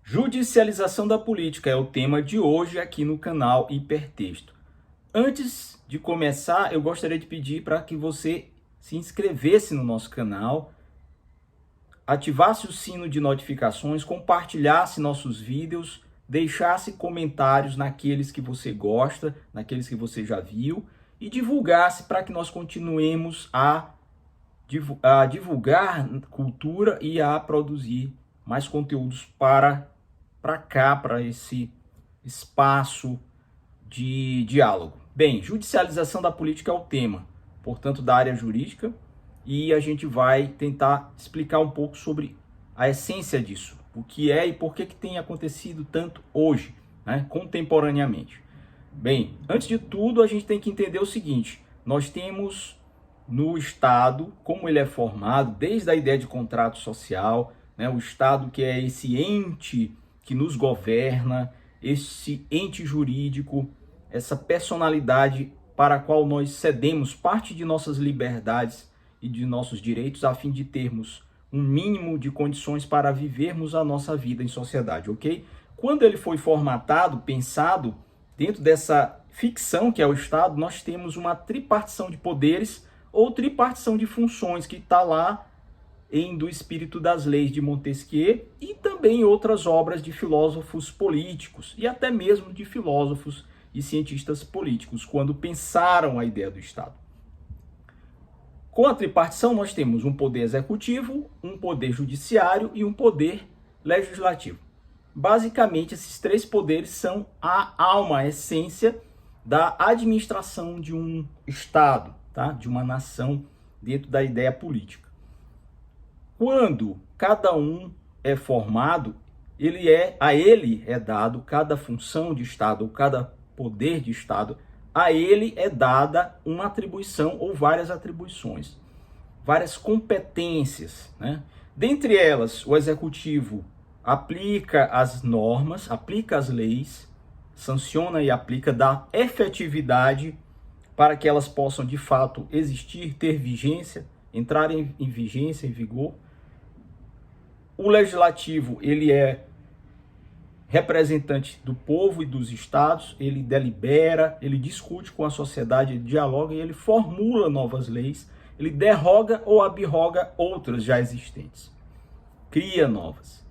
Judicialização da política é o tema de hoje aqui no canal Hipertexto. Antes de começar, eu gostaria de pedir para que você se inscrevesse no nosso canal, ativasse o sino de notificações, compartilhasse nossos vídeos, deixasse comentários naqueles que você gosta, naqueles que você já viu e divulgasse para que nós continuemos a divulgar cultura e a produzir mais conteúdos para cá, para esse espaço de diálogo. Bem, judicialização da política é o tema, portanto, da área jurídica, e a gente vai tentar explicar um pouco sobre a essência disso, o que é e por que tem acontecido tanto hoje, né, contemporaneamente. Bem, antes de tudo, a gente tem que entender o seguinte: nós temos no Estado, como ele é formado, desde a ideia de contrato social, né, o Estado que é esse ente que nos governa, esse ente jurídico, essa personalidade para a qual nós cedemos parte de nossas liberdades e de nossos direitos a fim de termos um mínimo de condições para vivermos a nossa vida em sociedade, ok? Quando ele foi formatado, pensado, dentro dessa ficção que é o Estado, nós temos uma tripartição de poderes ou tripartição de funções que está lá do espírito das leis de Montesquieu e também outras obras de filósofos políticos e até mesmo de filósofos e cientistas políticos, quando pensaram a ideia do Estado. Com a tripartição, nós temos um poder executivo, um poder judiciário e um poder legislativo. Basicamente, esses três poderes são a alma, a essência da administração de um Estado, tá? De uma nação dentro da ideia política. Quando cada um é formado, a ele é dado cada função de Estado ou cada poder de Estado, a ele é dada uma atribuição ou várias atribuições, várias competências, né? Dentre elas, o executivo aplica as normas, aplica as leis, sanciona e aplica, dá efetividade para que elas possam de fato existir, ter vigência, entrar em vigência, em vigor. O legislativo, ele é representante do povo e dos estados, ele delibera, ele discute com a sociedade, ele dialoga e ele formula novas leis, ele derroga ou abroga outras já existentes, cria novas.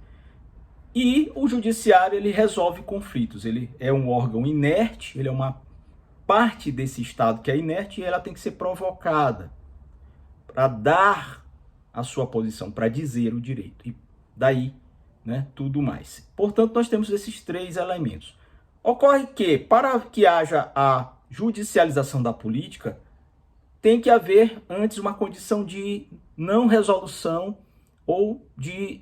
E o judiciário, ele resolve conflitos, ele é um órgão inerte, ele é uma parte desse Estado que é inerte e ela tem que ser provocada para dar a sua posição, para dizer o direito. E daí, né, tudo mais. Portanto, nós temos esses três elementos. Ocorre que, para que haja a judicialização da política, tem que haver antes uma condição de não resolução ou de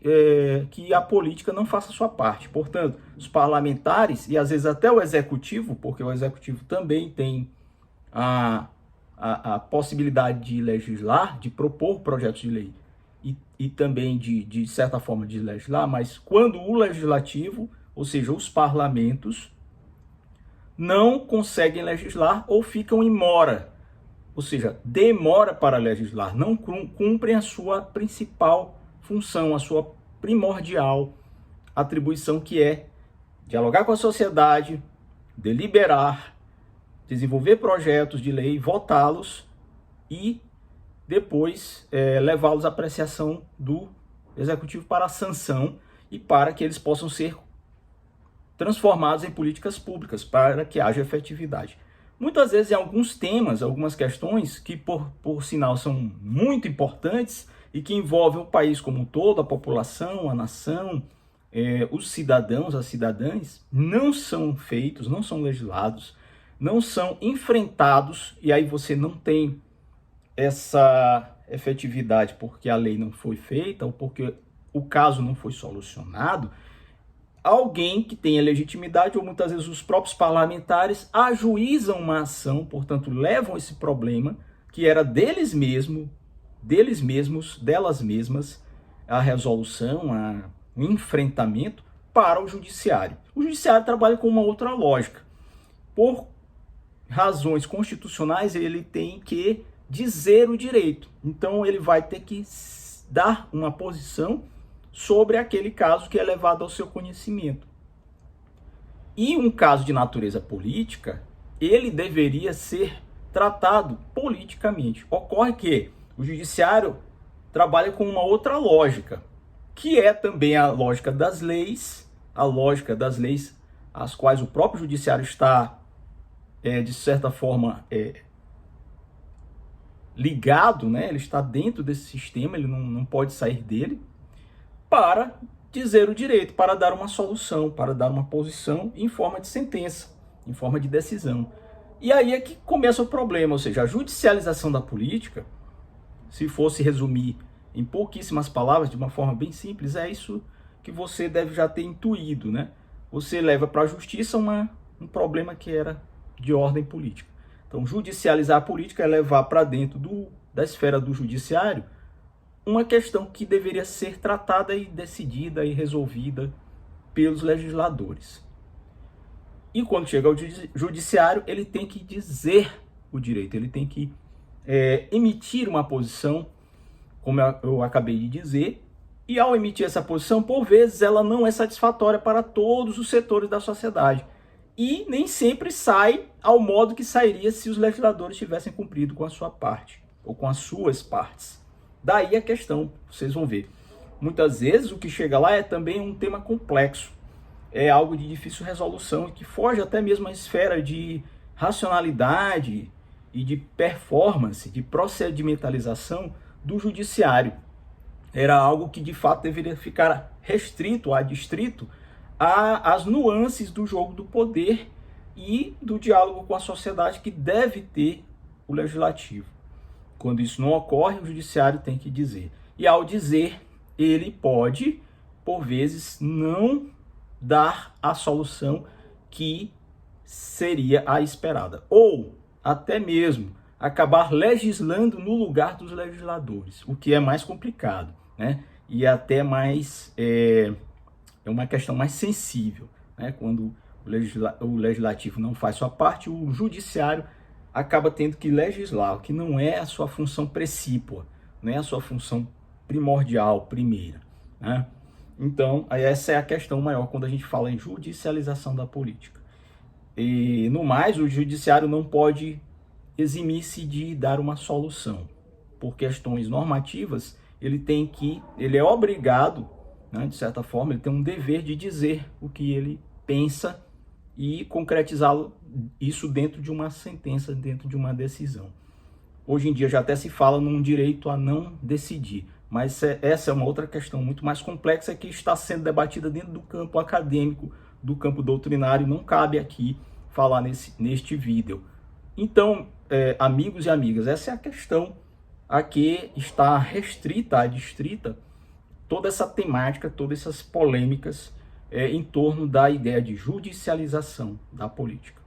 que a política não faça a sua parte. Portanto, os parlamentares e às vezes até o executivo, porque o executivo também tem a possibilidade de legislar, de propor projetos de lei e também de certa forma de legislar, mas quando o legislativo, ou seja, os parlamentos, não conseguem legislar ou ficam em mora, ou seja, demora para legislar, não cumprem a sua principal função, a sua primordial atribuição, que é dialogar com a sociedade, deliberar, desenvolver projetos de lei, votá-los e depois levá-los à apreciação do executivo para a sanção e para que eles possam ser transformados em políticas públicas, para que haja efetividade. Muitas vezes, em alguns temas, algumas questões que, por sinal, são muito importantes e que envolvem o país como um todo, a população, a nação, os cidadãos, as cidadãs, não são feitos, não são legislados, não são enfrentados, e aí você não tem essa efetividade porque a lei não foi feita ou porque o caso não foi solucionado. Alguém que tenha legitimidade, ou muitas vezes os próprios parlamentares, ajuizam uma ação, portanto, levam esse problema, que era deles mesmos, delas mesmas, a resolução, o enfrentamento, para o judiciário. O judiciário trabalha com uma outra lógica. Por razões constitucionais, ele tem que dizer o direito. Então, ele vai ter que dar uma posição sobre aquele caso que é levado ao seu conhecimento. E um caso de natureza política, ele deveria ser tratado politicamente. Ocorre que o judiciário trabalha com uma outra lógica, que é também a lógica das leis, às quais o próprio judiciário está, de certa forma, ligado, né? Ele está dentro desse sistema, ele não pode sair dele, para dizer o direito, para dar uma solução, para dar uma posição em forma de sentença, em forma de decisão. E aí é que começa o problema, ou seja, a judicialização da política, se fosse resumir em pouquíssimas palavras, de uma forma bem simples, é isso que você deve já ter intuído, né? Você leva para a justiça um problema que era de ordem política. Então, judicializar a política é levar para dentro da esfera do judiciário uma questão que deveria ser tratada e decidida e resolvida pelos legisladores. E quando chega ao judiciário, ele tem que dizer o direito, ele tem que emitir uma posição, como eu acabei de dizer, e ao emitir essa posição, por vezes, ela não é satisfatória para todos os setores da sociedade. E nem sempre sai ao modo que sairia se os legisladores tivessem cumprido com a sua parte, ou com as suas partes. Daí a questão, vocês vão ver. Muitas vezes o que chega lá é também um tema complexo, é algo de difícil resolução, e que foge até mesmo à esfera de racionalidade e de performance, de procedimentalização do judiciário. Era algo que de fato deveria ficar restrito, adstrito às nuances do jogo do poder e do diálogo com a sociedade que deve ter o legislativo. Quando isso não ocorre, o judiciário tem que dizer. E ao dizer, ele pode, por vezes, não dar a solução que seria a esperada. Ou até mesmo acabar legislando no lugar dos legisladores, o que é mais complicado, né? E até mais é uma questão mais sensível, né? Quando o legislativo não faz sua parte, o judiciário acaba tendo que legislar, o que não é a sua função precípua, não é a sua função primordial, primeira, né? Então, essa é a questão maior quando a gente fala em judicialização da política. E, no mais, o judiciário não pode eximir-se de dar uma solução. Por questões normativas, ele é obrigado, né, de certa forma, ele tem um dever de dizer o que ele pensa e concretizá-lo, isso dentro de uma sentença, dentro de uma decisão. Hoje em dia já até se fala num direito a não decidir, mas essa é uma outra questão muito mais complexa que está sendo debatida dentro do campo acadêmico, do campo doutrinário, não cabe aqui falar neste vídeo. Então, amigos e amigas, essa é a questão a que está restrita, adstrita, toda essa temática, todas essas polêmicas em torno da ideia de judicialização da política.